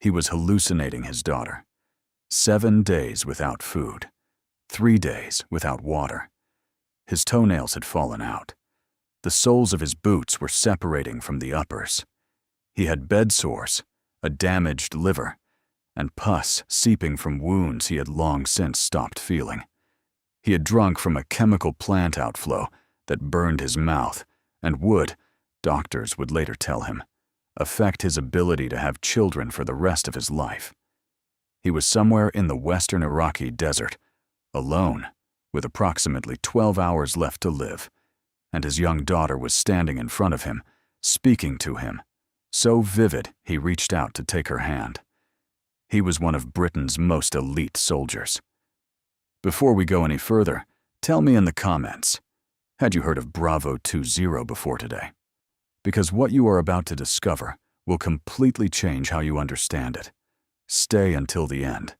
He was hallucinating his daughter. 7 days without food. 3 days without water. His toenails had fallen out. The soles of his boots were separating from the uppers. He had bed sores, a damaged liver, and pus seeping from wounds he had long since stopped feeling. He had drunk from a chemical plant outflow that burned his mouth and would, doctors would later tell him, affect his ability to have children for the rest of his life. He was somewhere in the western Iraqi desert, alone, with approximately 12 hours left to live, and his young daughter was standing in front of him, speaking to him, so vivid he reached out to take her hand. He was one of Britain's most elite soldiers. Before we go any further, tell me in the comments, had you heard of Bravo 20 before today? Because what you are about to discover will completely change how you understand it. Stay until the end.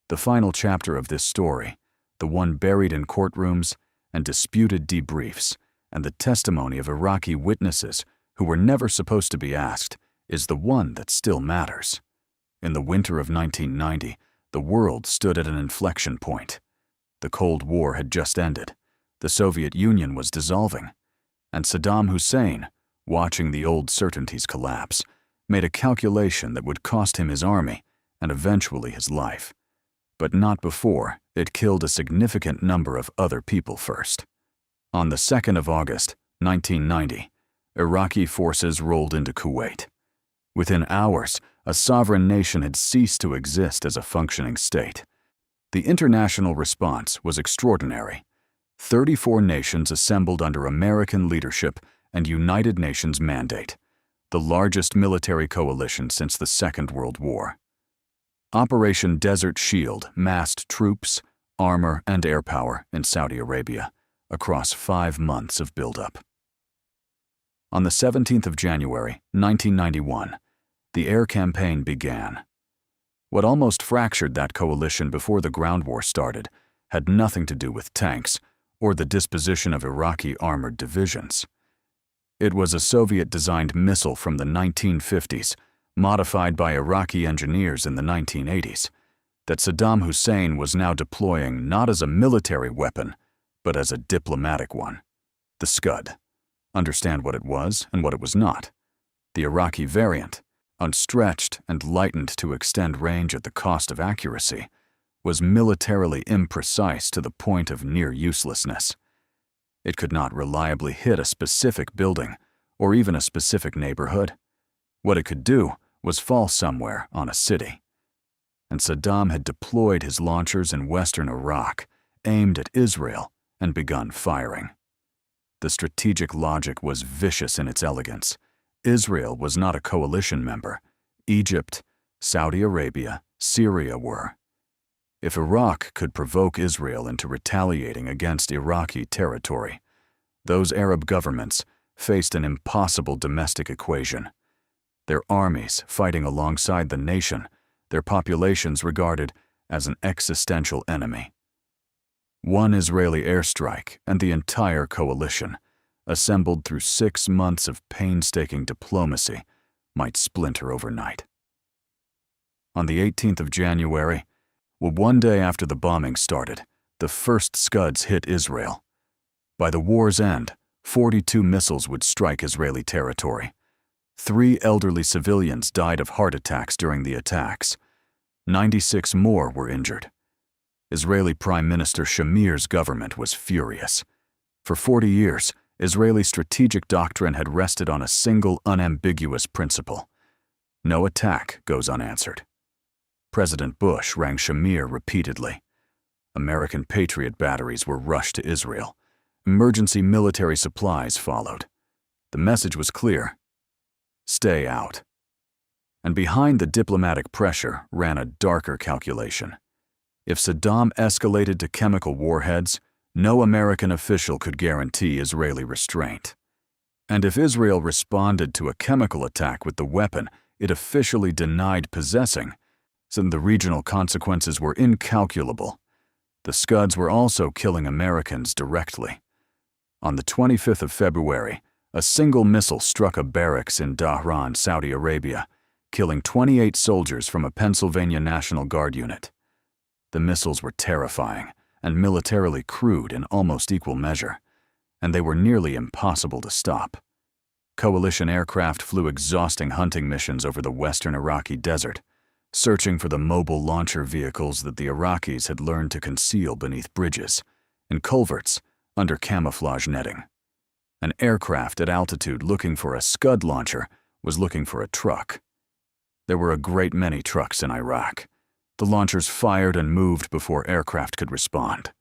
The final chapter of this story, the one buried in courtrooms and disputed debriefs, and the testimony of Iraqi witnesses who were never supposed to be asked, is the one that still matters. In the winter of 1990, the world stood at an inflection point. The Cold War had just ended. The Soviet Union was dissolving. And Saddam Hussein, watching the old certainties collapse, made a calculation that would cost him his army and eventually his life. But not before it killed a significant number of other people first. On the 2nd of August, 1990, Iraqi forces rolled into Kuwait. Within hours, a sovereign nation had ceased to exist as a functioning state. The international response was extraordinary. 34 nations assembled under American leadership and United Nations mandate, the largest military coalition since the Second World War. Operation Desert Shield massed troops, armor, and air power in Saudi Arabia across 5 months of buildup. On the 17th of January, 1991, the air campaign began. What almost fractured that coalition before the ground war started had nothing to do with tanks or the disposition of Iraqi armored divisions. It was a Soviet-designed missile from the 1950s, modified by Iraqi engineers in the 1980s, that Saddam Hussein was now deploying not as a military weapon, but as a diplomatic one. The Scud. Understand what it was and what it was not. The Iraqi variant, unstretched and lightened to extend range at the cost of accuracy, was militarily imprecise to the point of near uselessness. It could not reliably hit a specific building or even a specific neighborhood. What it could do was fall somewhere on a city. And Saddam had deployed his launchers in western Iraq, aimed at Israel, and begun firing. The strategic logic was vicious in its elegance. Israel was not a coalition member. Egypt, Saudi Arabia, Syria were. If Iraq could provoke Israel into retaliating against Iraqi territory, those Arab governments faced an impossible domestic equation. Their armies fighting alongside the nation, their populations regarded as an existential enemy. One Israeli airstrike and the entire coalition, assembled through 6 months of painstaking diplomacy, might splinter overnight. On the 18th of January, one day after the bombing started, the first Scuds hit Israel. By the war's end, 42 missiles would strike Israeli territory. 3 elderly civilians died of heart attacks during the attacks. 96 more were injured. Israeli Prime Minister Shamir's government was furious. For 40 years, Israeli strategic doctrine had rested on a single unambiguous principle: no attack goes unanswered. President Bush rang Shamir repeatedly. American Patriot batteries were rushed to Israel. Emergency military supplies followed. The message was clear: stay out. And behind the diplomatic pressure ran a darker calculation. If Saddam escalated to chemical warheads, no American official could guarantee Israeli restraint. And if Israel responded to a chemical attack with the weapon it officially denied possessing, then the regional consequences were incalculable. The Scuds were also killing Americans directly. On the 25th of February, a single missile struck a barracks in Dhahran, Saudi Arabia, killing 28 soldiers from a Pennsylvania National Guard unit. The missiles were terrifying and militarily crude in almost equal measure, and they were nearly impossible to stop. Coalition aircraft flew exhausting hunting missions over the western Iraqi desert, searching for the mobile launcher vehicles that the Iraqis had learned to conceal beneath bridges, in culverts, under camouflage netting. An aircraft at altitude looking for a Scud launcher was looking for a truck. There were a great many trucks in Iraq. The launchers fired and moved before aircraft could respond.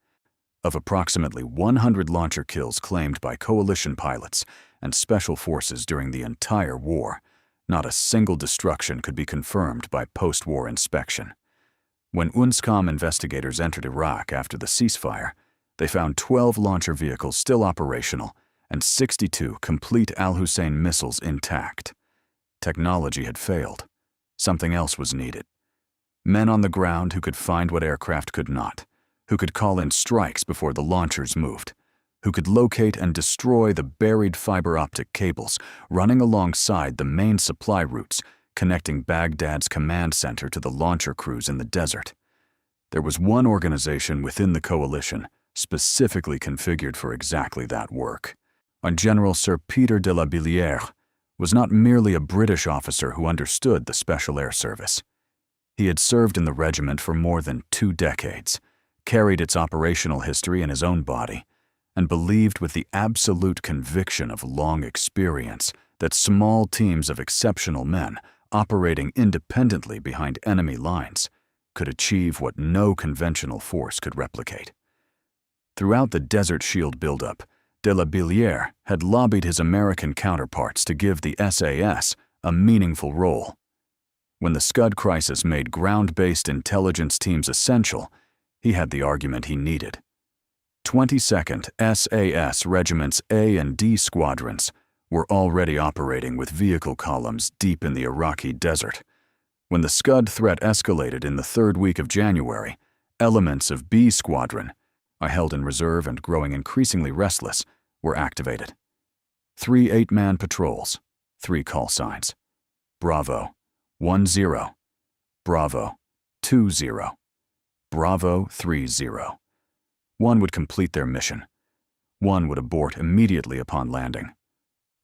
Of approximately 100 launcher kills claimed by coalition pilots and special forces during the entire war, not a single destruction could be confirmed by post-war inspection. When UNSCOM investigators entered Iraq after the ceasefire, they found 12 launcher vehicles still operational and 62 complete Al-Hussein missiles intact. Technology had failed. Something else was needed. Men on the ground who could find what aircraft could not, who could call in strikes before the launchers moved, who could locate and destroy the buried fiber optic cables running alongside the main supply routes connecting Baghdad's command center to the launcher crews in the desert. There was one organization within the coalition specifically configured for exactly that work. And General Sir Peter de la Billière was not merely a British officer who understood the Special Air Service. He had served in the regiment for more than 2 decades, carried its operational history in his own body, and believed with the absolute conviction of long experience that small teams of exceptional men operating independently behind enemy lines could achieve what no conventional force could replicate. Throughout the Desert Shield buildup, de la Billière had lobbied his American counterparts to give the SAS a meaningful role. When the Scud crisis made ground-based intelligence teams essential, he had the argument he needed. 22nd SAS Regiments A and D squadrons were already operating with vehicle columns deep in the Iraqi desert. When the Scud threat escalated in the 3rd week of January, elements of B Squadron, I held in reserve and growing increasingly restless, were activated. 3 8-man patrols, 3 call signs. Bravo, 10, Bravo, 20, Bravo, 30. 1 would complete their mission. 1 would abort immediately upon landing.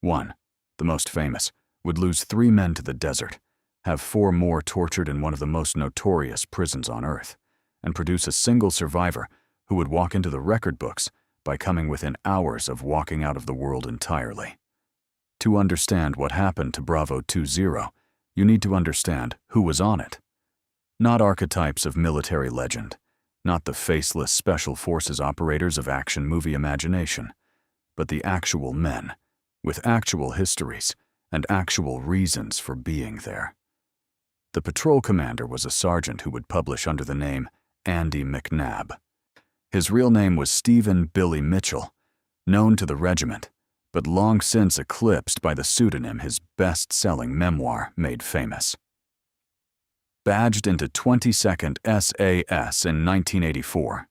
1, the most famous, would lose 3 men to the desert, have 4 more tortured in one of the most notorious prisons on Earth, and produce a single survivor who would walk into the record books by coming within hours of walking out of the world entirely. To understand what happened to Bravo 20, you need to understand who was on it. Not archetypes of military legend, not the faceless special forces operators of action movie imagination, but the actual men, with actual histories and actual reasons for being there. The patrol commander was a sergeant who would publish under the name Andy McNabb. His real name was Stephen Billy Mitchell, known to the regiment, but long since eclipsed by the pseudonym his best-selling memoir made famous. Badged into 22nd SAS in 1984,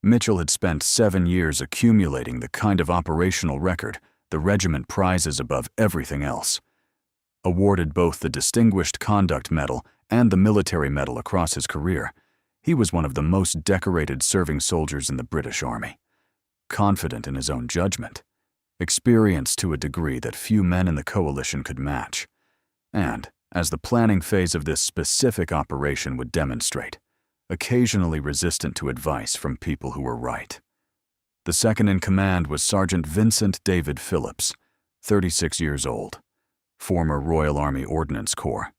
Mitchell had spent 7 years accumulating the kind of operational record the regiment prizes above everything else. Awarded both the Distinguished Conduct Medal and the Military Medal across his career, he was one of the most decorated serving soldiers in the British Army. Confident in his own judgment, experienced to a degree that few men in the coalition could match, and, as the planning phase of this specific operation would demonstrate, occasionally resistant to advice from people who were right. The second in command was Sergeant Vincent David Phillips, 36 years old, former Royal Army Ordnance Corps,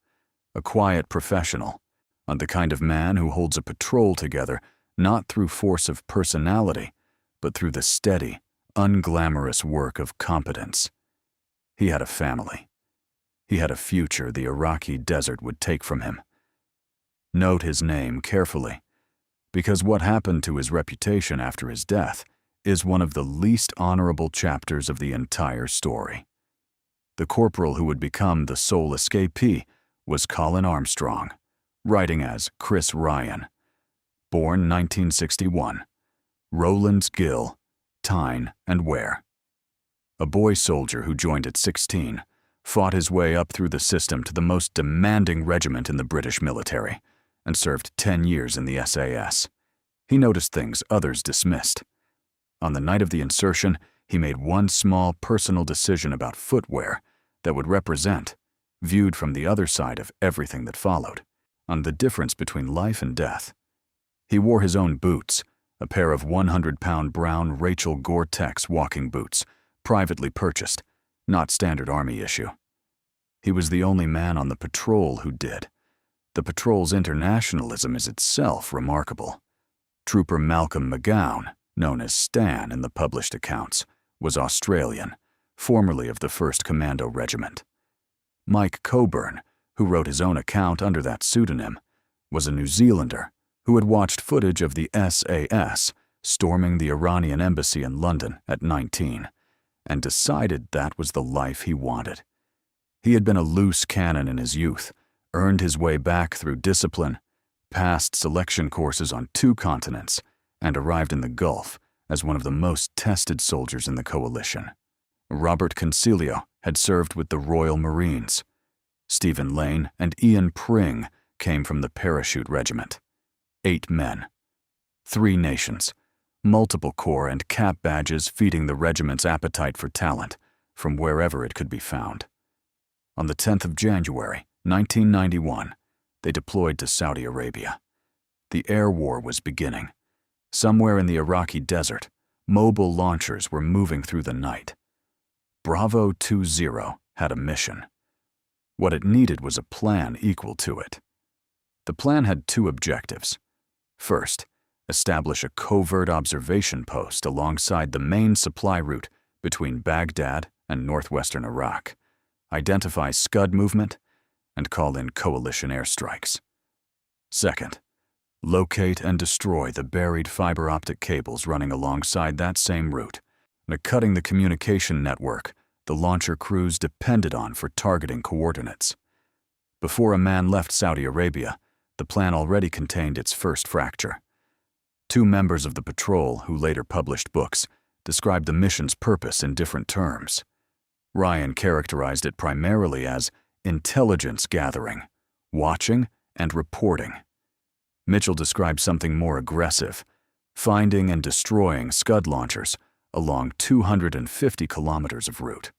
a quiet professional, and the kind of man who holds a patrol together not through force of personality, but through the steady, unglamorous work of competence. He had a family. He had a future the Iraqi desert would take from him. Note his name carefully, because what happened to his reputation after his death is one of the least honorable chapters of the entire story. The corporal who would become the sole escapee was Colin Armstrong, writing as Chris Ryan. Born 1961, Rowlands Gill, Tyne and Ware. A boy soldier who joined at 16, fought his way up through the system to the most demanding regiment in the British military, and served 10 years in the SAS. He noticed things others dismissed. On the night of the insertion, he made one small personal decision about footwear that would represent, viewed from the other side of everything that followed, on the difference between life and death. He wore his own boots, a pair of 100-pound brown Rachel Gore-Tex walking boots, privately purchased, not standard army issue. He was the only man on the patrol who did. The patrol's internationalism is itself remarkable. Trooper Malcolm McGowan, known as Stan in the published accounts, was Australian, formerly of the 1st Commando Regiment. Mike Coburn, who wrote his own account under that pseudonym, was a New Zealander who had watched footage of the SAS storming the Iranian embassy in London at 19 and decided that was the life he wanted. He had been a loose cannon in his youth, earned his way back through discipline, passed selection courses on 2 continents, and arrived in the Gulf as one of the most tested soldiers in the coalition. Robert Concilio had served with the Royal Marines. Stephen Lane and Ian Pring came from the Parachute Regiment. 8 men, 3 nations, multiple corps and cap badges feeding the regiment's appetite for talent from wherever it could be found. On the 10th of January, 1991, they deployed to Saudi Arabia. The air war was beginning. Somewhere in the Iraqi desert, mobile launchers were moving through the night. Bravo 20 had a mission. What it needed was a plan equal to it. The plan had 2 objectives. First, establish a covert observation post alongside the main supply route between Baghdad and northwestern Iraq, identify Scud movement, and call in coalition airstrikes. Second, locate and destroy the buried fiber optic cables running alongside that same route, cutting the communication network the launcher crews depended on for targeting coordinates. Before a man left Saudi Arabia, the plan already contained its first fracture. 2 members of the patrol, who later published books, described the mission's purpose in different terms. Ryan characterized it primarily as intelligence gathering, watching, and reporting. Mitchell described something more aggressive, finding and destroying Scud launchers along 250 kilometers of route.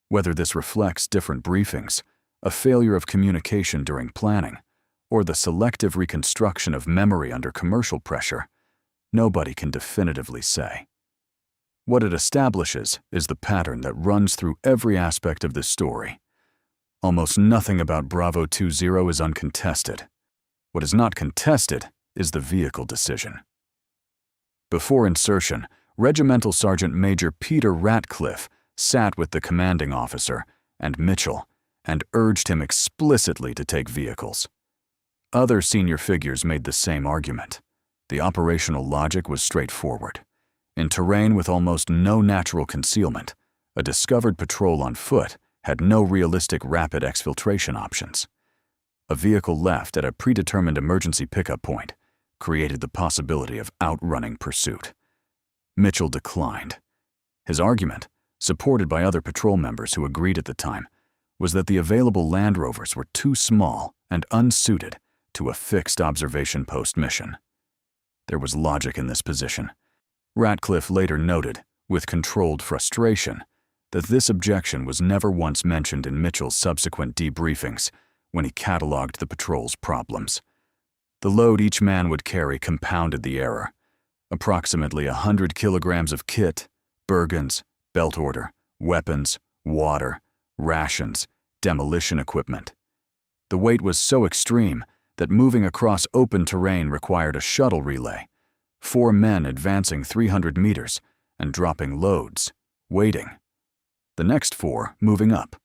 Whether this reflects different briefings, a failure of communication during planning, or the selective reconstruction of memory under commercial pressure, nobody can definitively say. What it establishes is the pattern that runs through every aspect of this story. Almost nothing about Bravo 20 is uncontested. What is not contested is the vehicle decision. Before insertion, Regimental Sergeant Major Peter Ratcliffe sat with the commanding officer and Mitchell and urged him explicitly to take vehicles. Other senior figures made the same argument. The operational logic was straightforward. In terrain with almost no natural concealment, a discovered patrol on foot had no realistic rapid exfiltration options. A vehicle left at a predetermined emergency pickup point created the possibility of outrunning pursuit. Mitchell declined. His argument, supported by other patrol members who agreed at the time, was that the available Land Rovers were too small and unsuited to a fixed observation post mission. There was logic in this position. Ratcliffe later noted, with controlled frustration, that this objection was never once mentioned in Mitchell's subsequent debriefings when he cataloged the patrol's problems. The load each man would carry compounded the error. Approximately 100 kilograms of kit, Bergens, belt order, weapons, water, rations, demolition equipment. The weight was so extreme that moving across open terrain required a shuttle relay, 4 men advancing 300 meters and dropping loads, waiting. The next 4 moving up.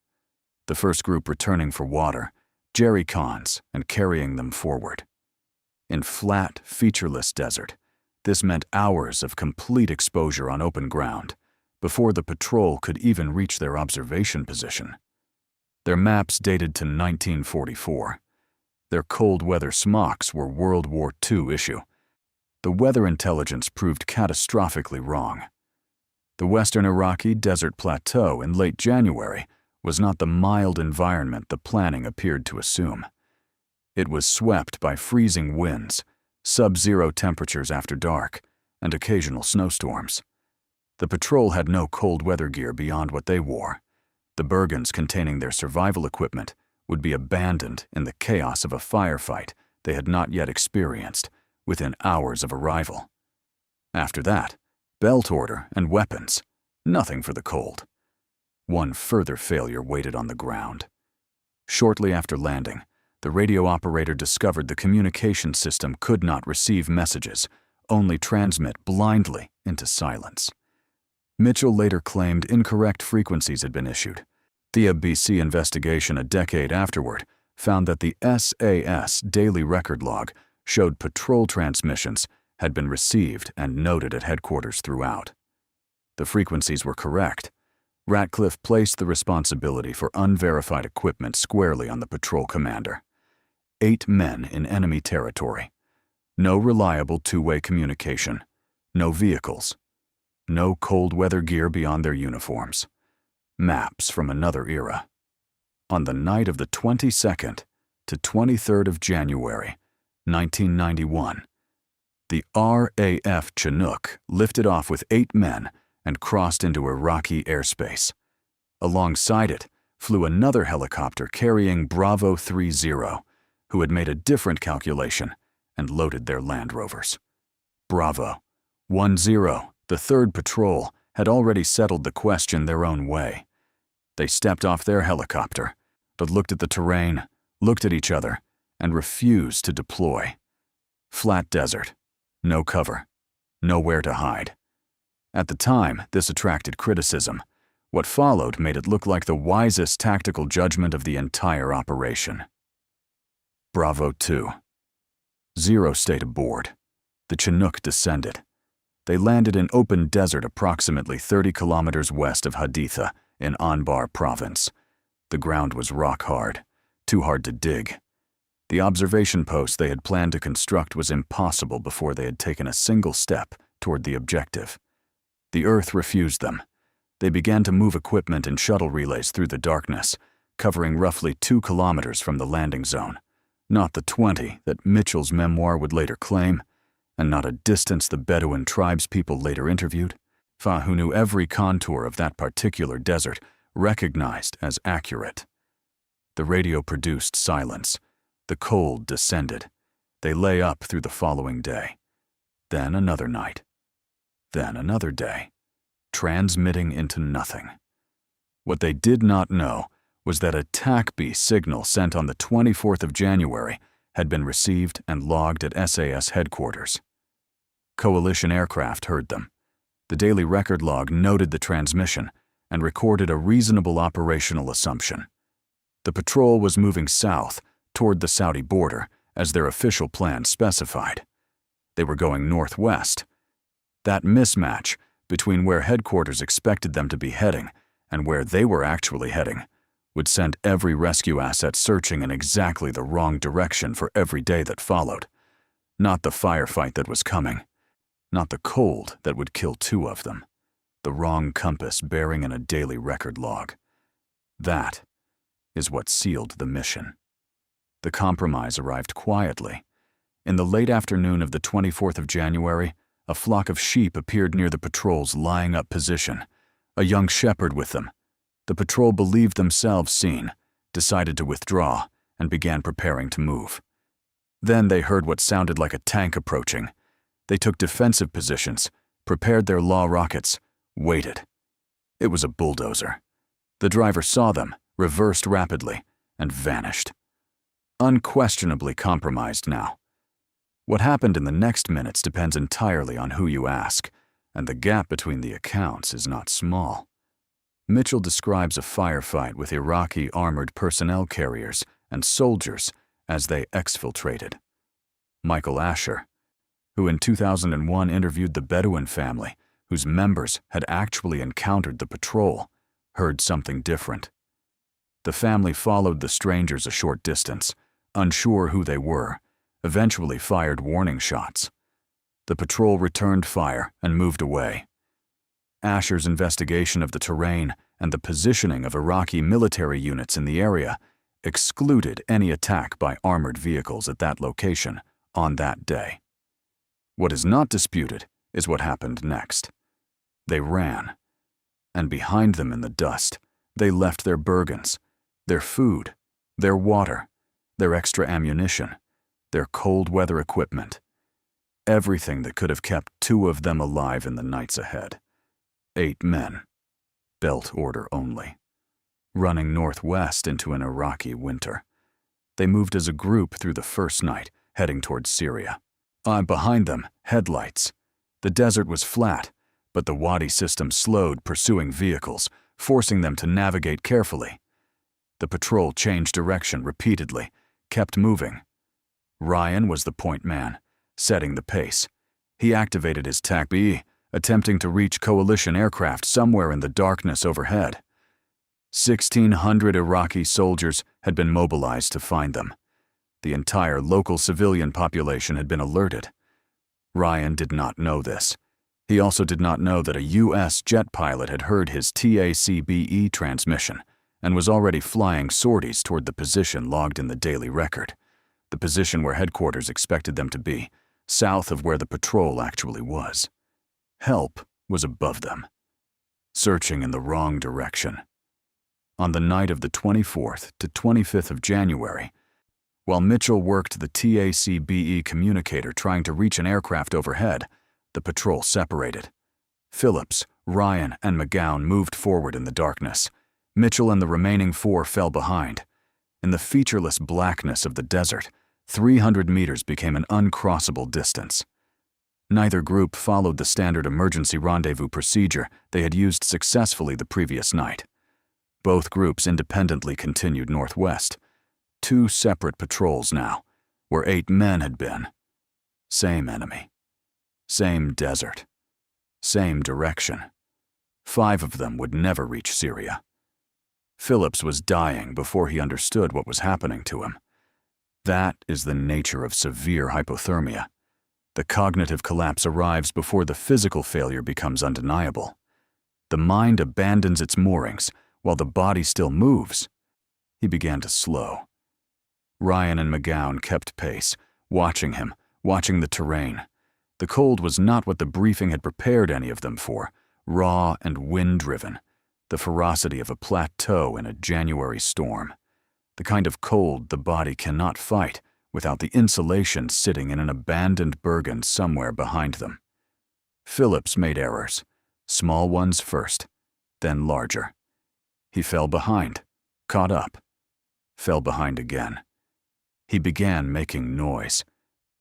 The first group returning for water, jerry cans, and carrying them forward. In flat, featureless desert, this meant hours of complete exposure on open ground before the patrol could even reach their observation position. Their maps dated to 1944. Their cold weather smocks were World War II issue. The weather intelligence proved catastrophically wrong. The western Iraqi desert plateau in late January was not the mild environment the planning appeared to assume. It was swept by freezing winds, sub-zero temperatures after dark, and occasional snowstorms. The patrol had no cold weather gear beyond what they wore. The Bergens containing their survival equipment would be abandoned in the chaos of a firefight they had not yet experienced within hours of arrival. After that, belt order and weapons, nothing for the cold. One further failure waited on the ground. Shortly after landing, the radio operator discovered the communication system could not receive messages, only transmit blindly into silence. Mitchell later claimed incorrect frequencies had been issued. The BBC investigation a decade afterward found that the SAS daily record log showed patrol transmissions had been received and noted at headquarters throughout. The frequencies were correct. Ratcliffe placed the responsibility for unverified equipment squarely on the patrol commander. 8 men in enemy territory. No reliable two-way communication. No vehicles. No cold weather gear beyond their uniforms. Maps from another era. On the night of the 22nd to 23rd of January, 1991, the RAF Chinook lifted off with 8 men and crossed into Iraqi airspace. Alongside it flew another helicopter carrying Bravo 30, who had made a different calculation and loaded their Land Rovers. Bravo 10, the 3rd Patrol, had already settled the question their own way. They stepped off their helicopter, but looked at the terrain, looked at each other, and refused to deploy. Flat desert, no cover, nowhere to hide. At the time, this attracted criticism. What followed made it look like the wisest tactical judgment of the entire operation. Bravo 2. 0 stayed aboard. The Chinook descended. They landed in open desert approximately 30 kilometers west of Haditha in Anbar province. The ground was rock hard, too hard to dig. The observation post they had planned to construct was impossible before they had taken a single step toward the objective. The Earth refused them. They began to move equipment and shuttle relays through the darkness, covering roughly 2 kilometers from the landing zone. Not the 20 that Mitchell's memoir would later claim, and not a distance the Bedouin tribespeople later interviewed. Fa, who knew every contour of that particular desert, recognized as accurate. The radio produced silence. The cold descended. They lay up through the following day. Then another night. Then another day, transmitting into nothing. What they did not know was that a TACB signal sent on the 24th of January had been received and logged at SAS headquarters. Coalition aircraft heard them. The daily record log noted the transmission and recorded a reasonable operational assumption. The patrol was moving south toward the Saudi border, as their official plan specified. They were going northwest. That mismatch between where headquarters expected them to be heading and where they were actually heading would send every rescue asset searching in exactly the wrong direction for every day that followed. Not the firefight that was coming. Not the cold that would kill 2 of them. The wrong compass bearing in a daily record log. That is what sealed the mission. The compromise arrived quietly. In the late afternoon of the 24th of January, a flock of sheep appeared near the patrol's lying-up position, a young shepherd with them. The patrol believed themselves seen, decided to withdraw, and began preparing to move. Then they heard what sounded like a tank approaching. They took defensive positions, prepared their law rockets, waited. It was a bulldozer. The driver saw them, reversed rapidly, and vanished. Unquestionably compromised now. What happened in the next minutes depends entirely on who you ask, and the gap between the accounts is not small. Mitchell describes a firefight with Iraqi armored personnel carriers and soldiers as they exfiltrated. Michael Asher, who in 2001 interviewed the Bedouin family, whose members had actually encountered the patrol, heard something different. The family followed the strangers a short distance, unsure who they were, eventually fired warning shots. The patrol returned fire and moved away. Asher's investigation of the terrain and the positioning of Iraqi military units in the area excluded any attack by armored vehicles at that location on that day. What is not disputed is what happened next. They ran, and behind them in the dust, they left their burgans, their food, their water, their extra ammunition, their cold weather equipment, everything that could have kept 2 of them alive in the nights ahead. 8 men, belt order only, running northwest into an Iraqi winter. They moved as a group through the first night, heading towards Syria. Behind them, headlights. The desert was flat, but the Wadi system slowed pursuing vehicles, forcing them to navigate carefully. The patrol changed direction repeatedly, kept moving. Ryan was the point man, setting the pace. He activated his TAC-B, attempting to reach coalition aircraft somewhere in the darkness overhead. 1,600 Iraqi soldiers had been mobilized to find them. The entire local civilian population had been alerted. Ryan did not know this. He also did not know that a U.S. jet pilot had heard his TACBE transmission and was already flying sorties toward the position logged in the daily record, the position where headquarters expected them to be, south of where the patrol actually was. Help was above them, searching in the wrong direction. On the night of the 24th to 25th of January, while Mitchell worked the TACBE communicator trying to reach an aircraft overhead, the patrol separated. Phillips, Ryan, and McGowan moved forward in the darkness. Mitchell and the remaining 4 fell behind. In the featureless blackness of the desert, 300 meters became an uncrossable distance. Neither group followed the standard emergency rendezvous procedure they had used successfully the previous night. Both groups independently continued northwest. 2 separate patrols now, where 8 men had been. Same enemy. Same desert. Same direction. 5 of them would never reach Syria. Phillips was dying before he understood what was happening to him. That is the nature of severe hypothermia. The cognitive collapse arrives before the physical failure becomes undeniable. The mind abandons its moorings while the body still moves. He began to slow. Ryan and McGowan kept pace, watching him, watching the terrain. The cold was not what the briefing had prepared any of them for, raw and wind-driven, the ferocity of a plateau in a January storm, the kind of cold the body cannot fight without the insulation sitting in an abandoned Bergen somewhere behind them. Phillips made errors, small ones first, then larger. He fell behind, caught up, fell behind again. He began making noise,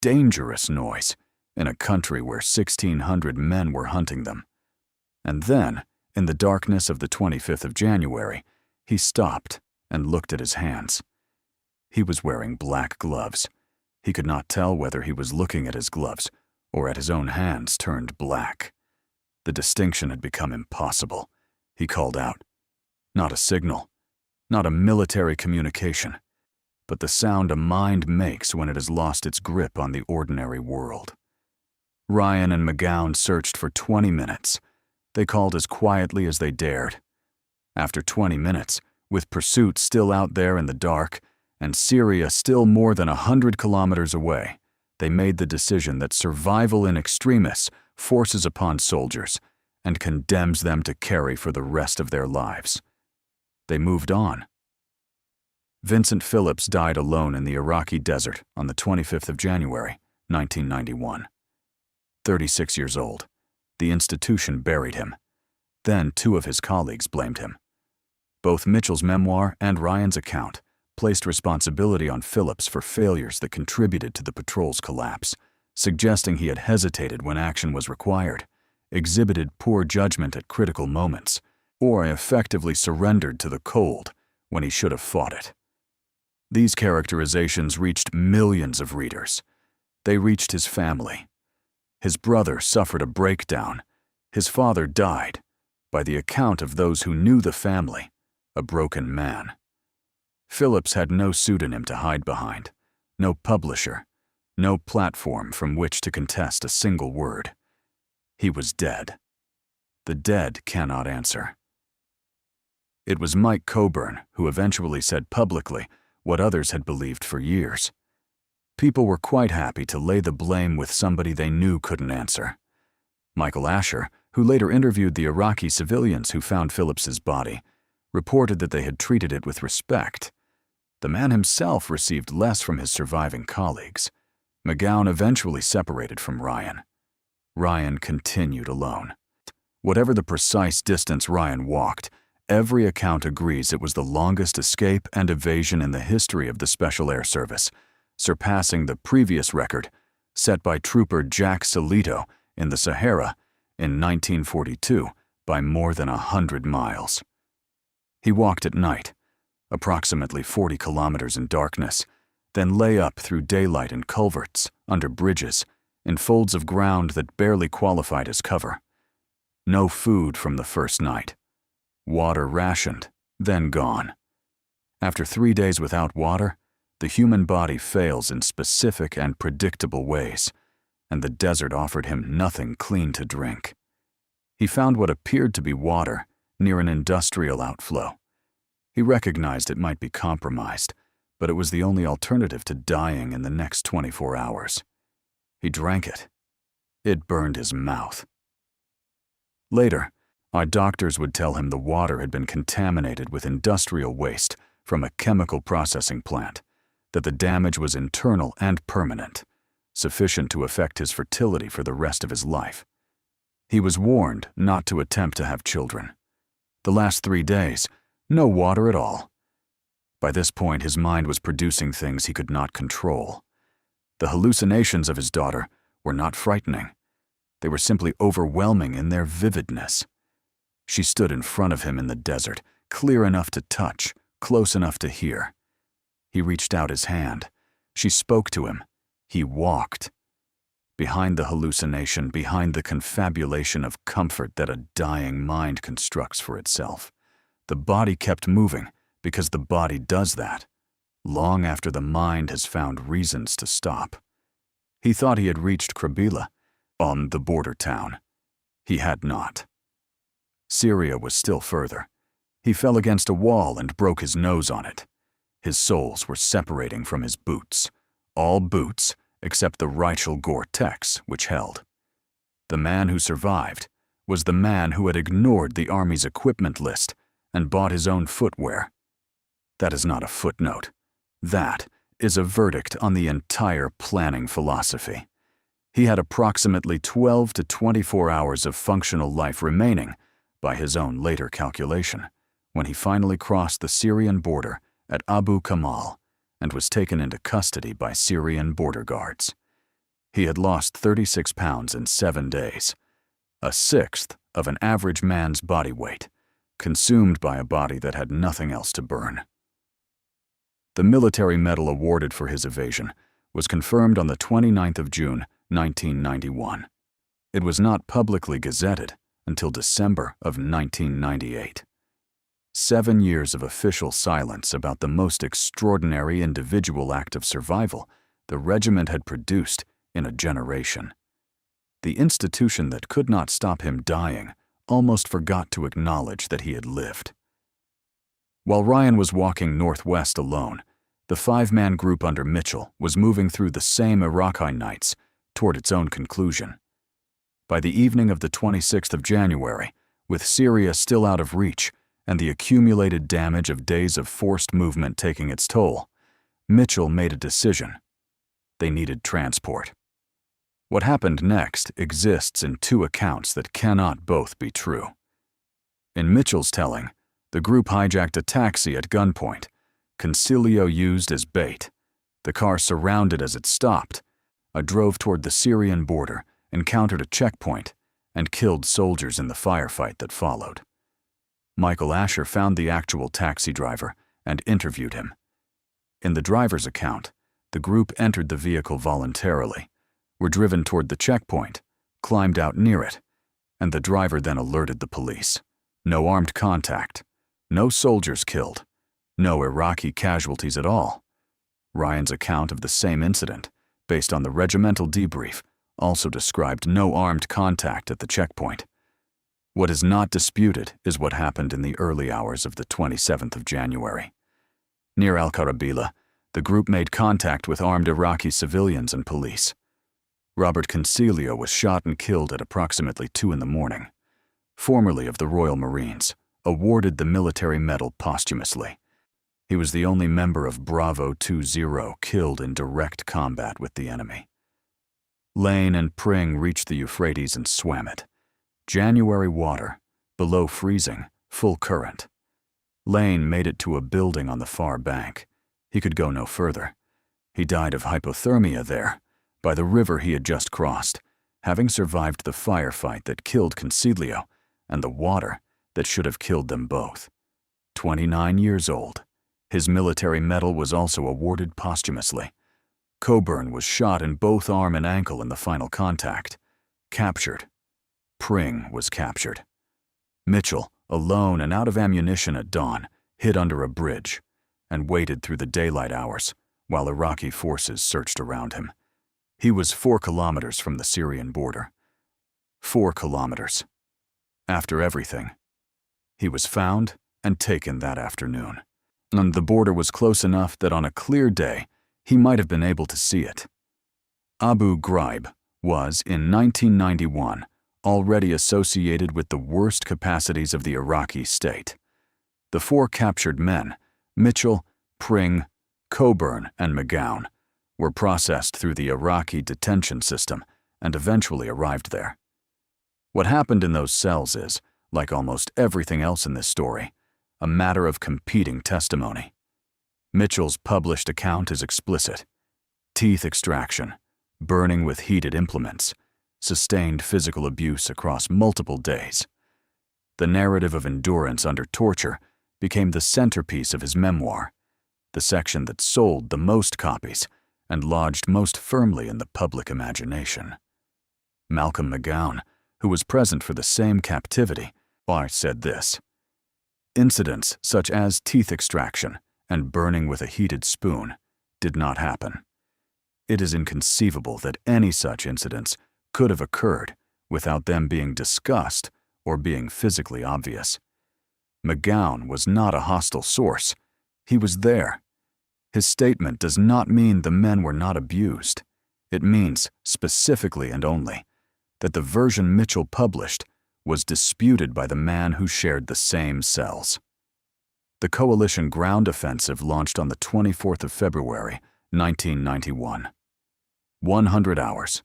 dangerous noise, in a country where 1,600 men were hunting them. And then, in the darkness of the 25th of January, he stopped and looked at his hands. He was wearing black gloves. He could not tell whether he was looking at his gloves or at his own hands turned black. The distinction had become impossible. He called out. Not a signal, not a military communication, but the sound a mind makes when it has lost its grip on the ordinary world. Ryan and McGowan searched for 20 minutes. They called as quietly as they dared. After 20 minutes, with pursuit still out there in the dark, and Syria still more than 100 kilometers away, they made the decision that survival in extremis forces upon soldiers and condemns them to carry for the rest of their lives. They moved on. Vincent Phillips died alone in the Iraqi desert on the 25th of January, 1991. 36 years old. The institution buried him. Then 2 of his colleagues blamed him. Both Mitchell's memoir and Ryan's account placed responsibility on Phillips for failures that contributed to the patrol's collapse, suggesting he had hesitated when action was required, exhibited poor judgment at critical moments, or effectively surrendered to the cold when he should have fought it. These characterizations reached millions of readers. They reached his family. His brother suffered a breakdown. His father died, by the account of those who knew the family, a broken man. Phillips had no pseudonym to hide behind, no publisher, no platform from which to contest a single word. He was dead. The dead cannot answer. It was Mike Coburn who eventually said publicly what others had believed for years. People were quite happy to lay the blame with somebody they knew couldn't answer. Michael Asher, who later interviewed the Iraqi civilians who found Phillips's body, reported that they had treated it with respect. The man himself received less from his surviving colleagues. McGowan eventually separated from Ryan. Ryan continued alone. Whatever the precise distance Ryan walked, every account agrees it was the longest escape and evasion in the history of the Special Air Service, surpassing the previous record set by Trooper Jack Salito in the Sahara in 1942 by more than 100 miles. He walked at night, approximately 40 kilometers in darkness, then lay up through daylight in culverts, under bridges, in folds of ground that barely qualified as cover. No food from the first night. Water rationed, then gone. After 3 days without water, the human body fails in specific and predictable ways, and the desert offered him nothing clean to drink. He found what appeared to be water near an industrial outflow. He recognized it might be compromised, but it was the only alternative to dying in the next 24 hours. He drank it. It burned his mouth. Later, our doctors would tell him the water had been contaminated with industrial waste from a chemical processing plant, that the damage was internal and permanent, sufficient to affect his fertility for the rest of his life. He was warned not to attempt to have children. The last 3 days, no water at all. By this point, his mind was producing things he could not control. The hallucinations of his daughter were not frightening. They were simply overwhelming in their vividness. She stood in front of him in the desert, clear enough to touch, close enough to hear. He reached out his hand. She spoke to him. He walked. Behind the hallucination, behind the confabulation of comfort that a dying mind constructs for itself, the body kept moving because the body does that, long after the mind has found reasons to stop. He thought he had reached Krabila, on the border town. He had not. Syria was still further. He fell against a wall and broke his nose on it. His soles were separating from his boots. All boots except the Reichel Gore-Tex, which held. The man who survived was the man who had ignored the Army's equipment list and bought his own footwear. That is not a footnote. That is a verdict on the entire planning philosophy. He had approximately 12 to 24 hours of functional life remaining, by his own later calculation, when he finally crossed the Syrian border at Abu Kamal and was taken into custody by Syrian border guards. He had lost 36 pounds in 7 days, a sixth of an average man's body weight, consumed by a body that had nothing else to burn. The military medal awarded for his evasion was confirmed on the 29th of June, 1991. It was not publicly gazetted until December of 1998. 7 years of official silence about the most extraordinary individual act of survival the regiment had produced in a generation. The institution that could not stop him dying almost forgot to acknowledge that he had lived. While Ryan was walking northwest alone, the 5-man group under Mitchell was moving through the same Iraqi nights toward its own conclusion. By the evening of the 26th of January, with Syria still out of reach and the accumulated damage of days of forced movement taking its toll, Mitchell made a decision. They needed transport. What happened next exists in 2 accounts that cannot both be true. In Mitchell's telling, the group hijacked a taxi at gunpoint, Concilio used as bait. The car surrounded as it stopped, drove toward the Syrian border, encountered a checkpoint, and killed soldiers in the firefight that followed. Michael Asher found the actual taxi driver and interviewed him. In the driver's account, the group entered the vehicle voluntarily, were driven toward the checkpoint, climbed out near it, and the driver then alerted the police. No armed contact, no soldiers killed, no Iraqi casualties at all. Ryan's account of the same incident, based on the regimental debrief, also described no armed contact at the checkpoint. What is not disputed is what happened in the early hours of the 27th of January. Near Al-Karabila, the group made contact with armed Iraqi civilians and police. Robert Concilio was shot and killed at approximately 2 in the morning. Formerly of the Royal Marines, awarded the military medal posthumously. He was the only member of Bravo 20 killed in direct combat with the enemy. Lane and Pring reached the Euphrates and swam it. January water, below freezing, full current. Lane made it to a building on the far bank. He could go no further. He died of hypothermia there, by the river he had just crossed, having survived the firefight that killed Concilio and the water that should have killed them both. 29 years old. His military medal was also awarded posthumously. Coburn was shot in both arm and ankle in the final contact. Captured. Pring was captured. Mitchell, alone and out of ammunition at dawn, hid under a bridge and waited through the daylight hours while Iraqi forces searched around him. He was 4 kilometers from the Syrian border. 4 kilometers. After everything, he was found and taken that afternoon. And the border was close enough that on a clear day, he might have been able to see it. Abu Ghraib was, in 1991, already associated with the worst capacities of the Iraqi state. The 4 captured men, Mitchell, Pring, Coburn, and McGowan, were processed through the Iraqi detention system and eventually arrived there. What happened in those cells is, like almost everything else in this story, a matter of competing testimony. Mitchell's published account is explicit. Teeth extraction, burning with heated implements, sustained physical abuse across multiple days. The narrative of endurance under torture became the centerpiece of his memoir, the section that sold the most copies and lodged most firmly in the public imagination. Malcolm McGowan, who was present for the same captivity, said this: "Incidents such as teeth extraction and burning with a heated spoon did not happen. It is inconceivable that any such incidents could have occurred without them being discussed or being physically obvious. McGowan was not a hostile source. He was there. His statement does not mean the men were not abused. It means, specifically and only, that the version Mitchell published was disputed by the man who shared the same cells." The coalition ground offensive launched on the 24th of February, 1991. 100 hours.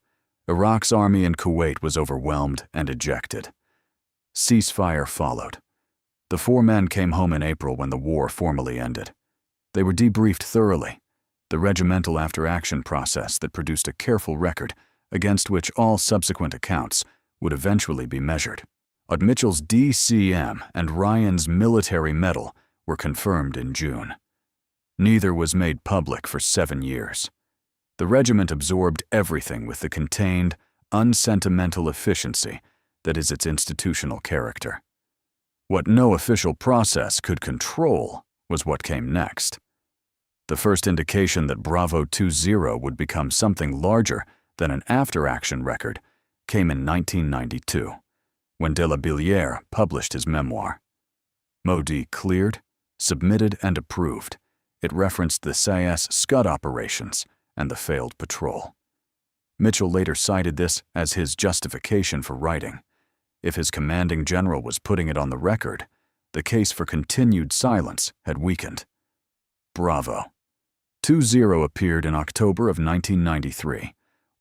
Iraq's army in Kuwait was overwhelmed and ejected. Ceasefire followed. The 4 men came home in April when the war formally ended. They were debriefed thoroughly, the regimental after-action process that produced a careful record against which all subsequent accounts would eventually be measured. Mitchell's DCM and Ryan's military medal were confirmed in June. Neither was made public for 7 years. The regiment absorbed everything with the contained, unsentimental efficiency that is its institutional character. What no official process could control was what came next. The first indication that Bravo 20 would become something larger than an after-action record came in 1992, when de la Billière published his memoir. Modi cleared, submitted, and approved. It referenced the SAS Scud operations and the failed patrol. Mitchell later cited this as his justification for writing. If his commanding general was putting it on the record, the case for continued silence had weakened. Bravo. 20 appeared in October of 1993,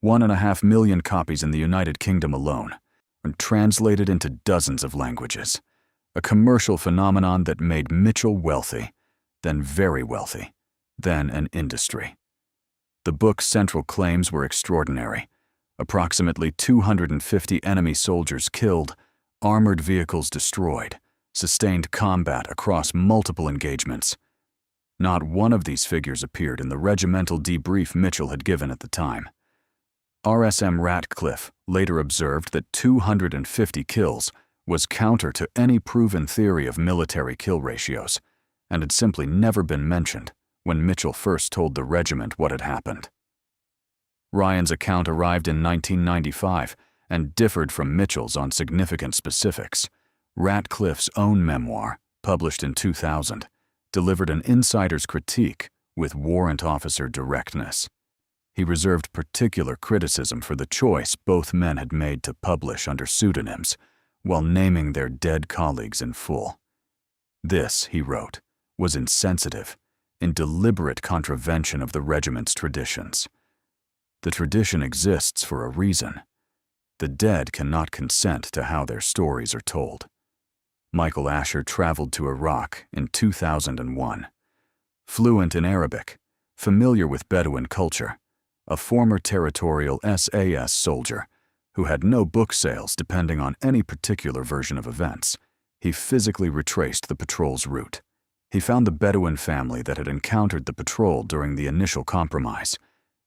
1.5 million copies in the United Kingdom alone, and translated into dozens of languages. A commercial phenomenon that made Mitchell wealthy, then very wealthy, then an industry. The book's central claims were extraordinary. Approximately 250 enemy soldiers killed, armored vehicles destroyed, sustained combat across multiple engagements. Not one of these figures appeared in the regimental debrief Mitchell had given at the time. RSM Ratcliffe later observed that 250 kills was counter to any proven theory of military kill ratios, and had simply never been mentioned when Mitchell first told the regiment what had happened. Ryan's account arrived in 1995 and differed from Mitchell's on significant specifics. Ratcliffe's own memoir, published in 2000, delivered an insider's critique with warrant officer directness. He reserved particular criticism for the choice both men had made to publish under pseudonyms, while naming their dead colleagues in full. This, he wrote, was insensitive, in deliberate contravention of the regiment's traditions. The tradition exists for a reason. The dead cannot consent to how their stories are told. Michael Asher traveled to Iraq in 2001. Fluent in Arabic, familiar with Bedouin culture, a former territorial SAS soldier who had no book sales depending on any particular version of events, he physically retraced the patrol's route. He found the Bedouin family that had encountered the patrol during the initial compromise.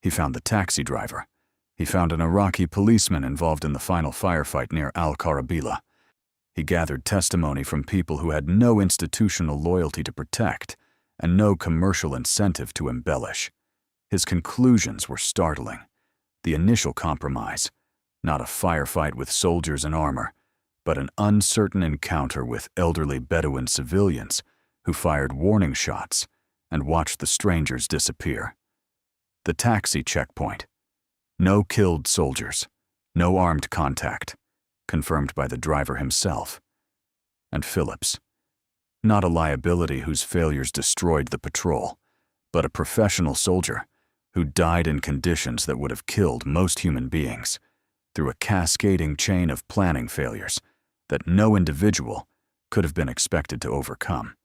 He found the taxi driver. He found an Iraqi policeman involved in the final firefight near Al-Karabila. He gathered testimony from people who had no institutional loyalty to protect and no commercial incentive to embellish. His conclusions were startling. The initial compromise, not a firefight with soldiers in armor, but an uncertain encounter with elderly Bedouin civilians who fired warning shots and watched the strangers disappear. The taxi checkpoint. No killed soldiers, no armed contact, confirmed by the driver himself. And Phillips. Not a liability whose failures destroyed the patrol, but a professional soldier who died in conditions that would have killed most human beings through a cascading chain of planning failures that no individual could have been expected to overcome.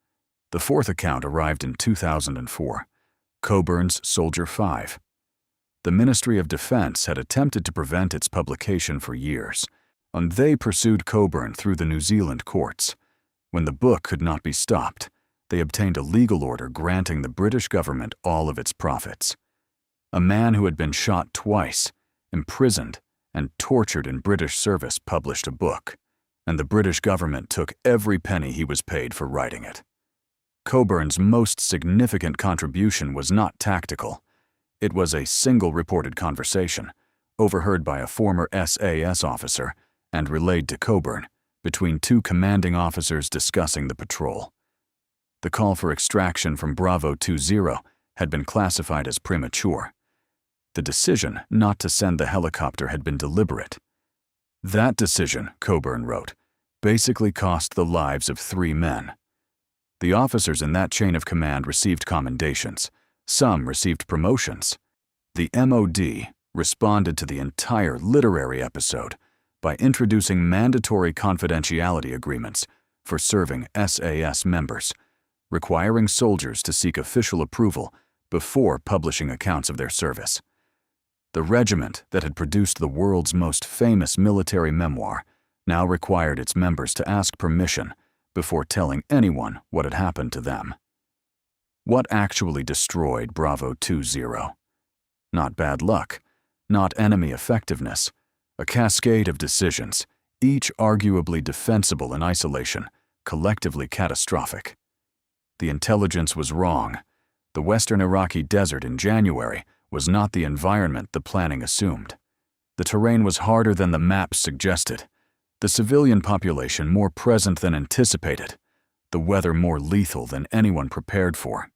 The fourth account arrived in 2004, Coburn's Soldier 5. The Ministry of Defense had attempted to prevent its publication for years, and they pursued Coburn through the New Zealand courts. When the book could not be stopped, they obtained a legal order granting the British government all of its profits. A man who had been shot twice, imprisoned, and tortured in British service published a book, and the British government took every penny he was paid for writing it. Coburn's most significant contribution was not tactical. It was a single reported conversation, overheard by a former SAS officer and relayed to Coburn, between two commanding officers discussing the patrol. The call for extraction from Bravo 20 had been classified as premature. The decision not to send the helicopter had been deliberate. That decision, Coburn wrote, basically cost the lives of 3 men. The officers in that chain of command received commendations. Some received promotions. The MOD responded to the entire literary episode by introducing mandatory confidentiality agreements for serving SAS members, requiring soldiers to seek official approval before publishing accounts of their service. The regiment that had produced the world's most famous military memoir now required its members to ask permission before telling anyone what had happened to them. What actually destroyed Bravo 20? Not bad luck, not enemy effectiveness, a cascade of decisions, each arguably defensible in isolation, collectively catastrophic. The intelligence was wrong. The western Iraqi desert in January was not the environment the planning assumed. The terrain was harder than the maps suggested, the civilian population more present than anticipated, the weather more lethal than anyone prepared for.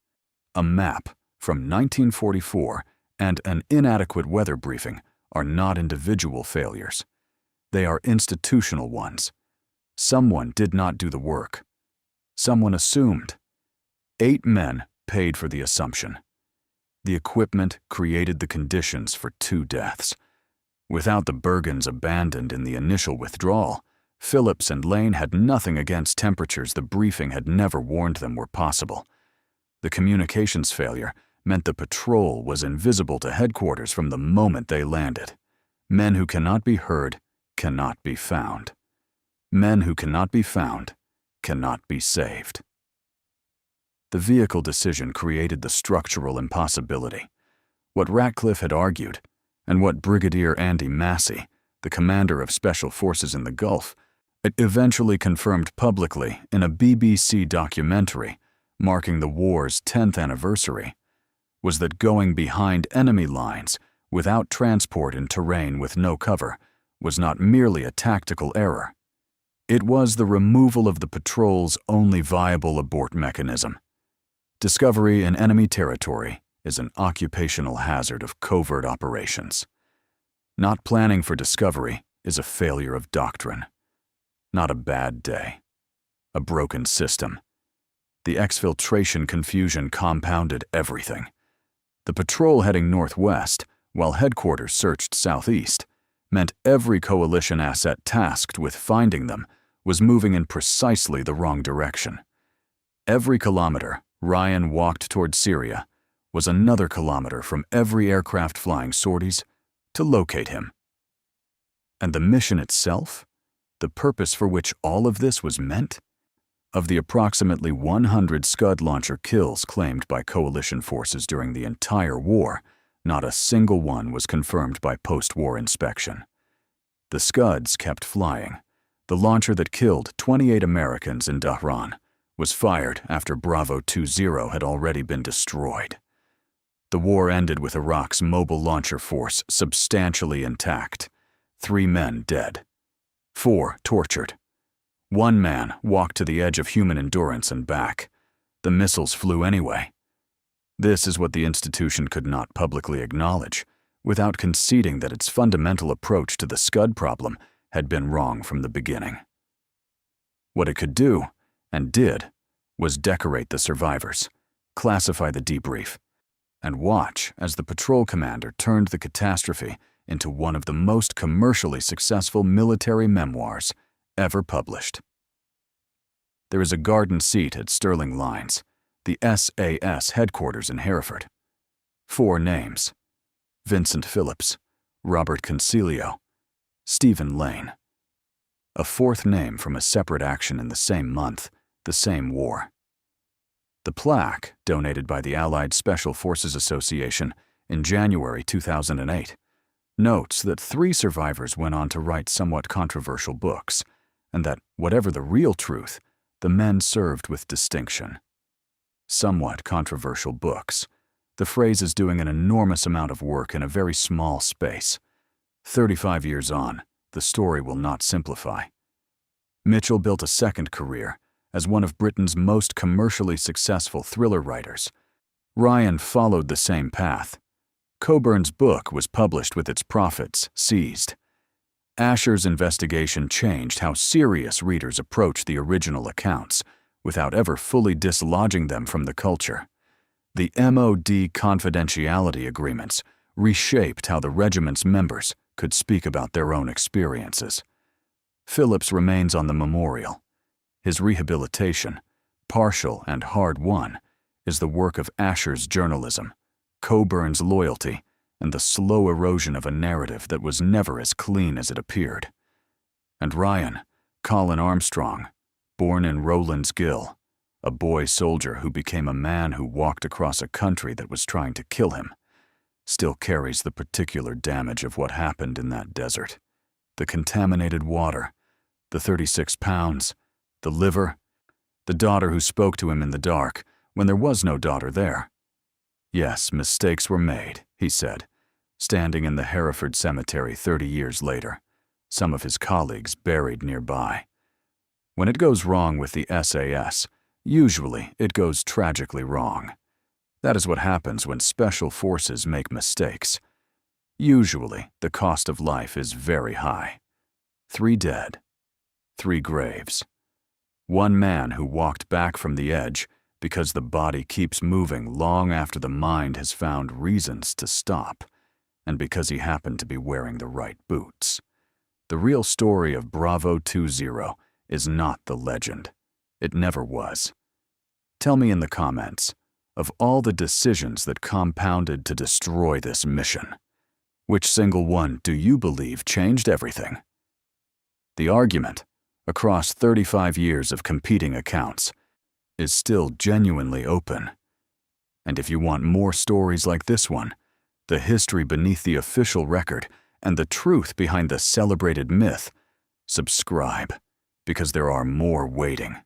A map from 1944 and an inadequate weather briefing are not individual failures. They are institutional ones. Someone did not do the work. Someone assumed. 8 men paid for the assumption. The equipment created the conditions for 2 deaths. Without the Bergens abandoned in the initial withdrawal, Phillips and Lane had nothing against temperatures the briefing had never warned them were possible. The communications failure meant the patrol was invisible to headquarters from the moment they landed. Men who cannot be heard cannot be found. Men who cannot be found cannot be saved. The vehicle decision created the structural impossibility. What Ratcliffe had argued, and what Brigadier Andy Massey, the commander of Special Forces in the Gulf, eventually confirmed publicly in a BBC documentary marking the war's 10th anniversary, was that going behind enemy lines without transport in terrain with no cover was not merely a tactical error. It was the removal of the patrol's only viable abort mechanism. Discovery in enemy territory is an occupational hazard of covert operations. Not planning for discovery is a failure of doctrine. Not a bad day. A broken system. The exfiltration confusion compounded everything. The patrol heading northwest, while headquarters searched southeast, meant every coalition asset tasked with finding them was moving in precisely the wrong direction. Every kilometer Ryan walked toward Syria was another kilometer from every aircraft flying sorties to locate him. And the mission itself? The purpose for which all of this was meant? Of the approximately 100 Scud launcher kills claimed by coalition forces during the entire war, not a single one was confirmed by post-war inspection. The Scuds kept flying. The launcher that killed 28 Americans in Dhahran was fired after Bravo 20 had already been destroyed. The war ended with Iraq's mobile launcher force substantially intact. 3 men dead. 4 tortured. 1 man walked to the edge of human endurance and back. The missiles flew anyway. This is what the institution could not publicly acknowledge, without conceding that its fundamental approach to the Scud problem had been wrong from the beginning. What it could do, and did, was decorate the survivors, classify the debrief, and watch as the patrol commander turned the catastrophe into one of the most commercially successful military memoirs ever published. There is a garden seat at Sterling Lines, the SAS headquarters in Hereford. 4 names: Vincent Phillips, Robert Concilio, Stephen Lane. A 4th name from a separate action in the same month, the same war. The plaque, donated by the Allied Special Forces Association in January 2008, notes that 3 survivors went on to write somewhat controversial books, and that, whatever the real truth, the men served with distinction. Somewhat controversial books. The phrase is doing an enormous amount of work in a very small space. 35 years on, the story will not simplify. Mitchell built a second career as one of Britain's most commercially successful thriller writers. Ryan followed the same path. Coburn's book was published with its profits seized. Asher's investigation changed how serious readers approached the original accounts, without ever fully dislodging them from the culture. The MOD confidentiality agreements reshaped how the regiment's members could speak about their own experiences. Phillips remains on the memorial. His rehabilitation, partial and hard-won, is the work of Asher's journalism, Coburn's loyalty, and the slow erosion of a narrative that was never as clean as it appeared. And Ryan, Colin Armstrong, born in Rowlands Gill, a boy soldier who became a man who walked across a country that was trying to kill him, still carries the particular damage of what happened in that desert. The contaminated water, the 36 pounds, the liver, the daughter who spoke to him in the dark when there was no daughter there. Yes, mistakes were made, he said, standing in the Hereford cemetery 30 years later, some of his colleagues buried nearby. When it goes wrong with the SAS, usually it goes tragically wrong. That is what happens when special forces make mistakes. Usually, the cost of life is very high. 3 dead, 3 graves. 1 man who walked back from the edge because the body keeps moving long after the mind has found reasons to stop, and because he happened to be wearing the right boots. The real story of Bravo 20 is not the legend. It never was. Tell me in the comments, of all the decisions that compounded to destroy this mission, which single one do you believe changed everything? The argument, across 35 years of competing accounts, is still genuinely open. And if you want more stories like this one, the history beneath the official record, and the truth behind the celebrated myth, subscribe, because there are more waiting.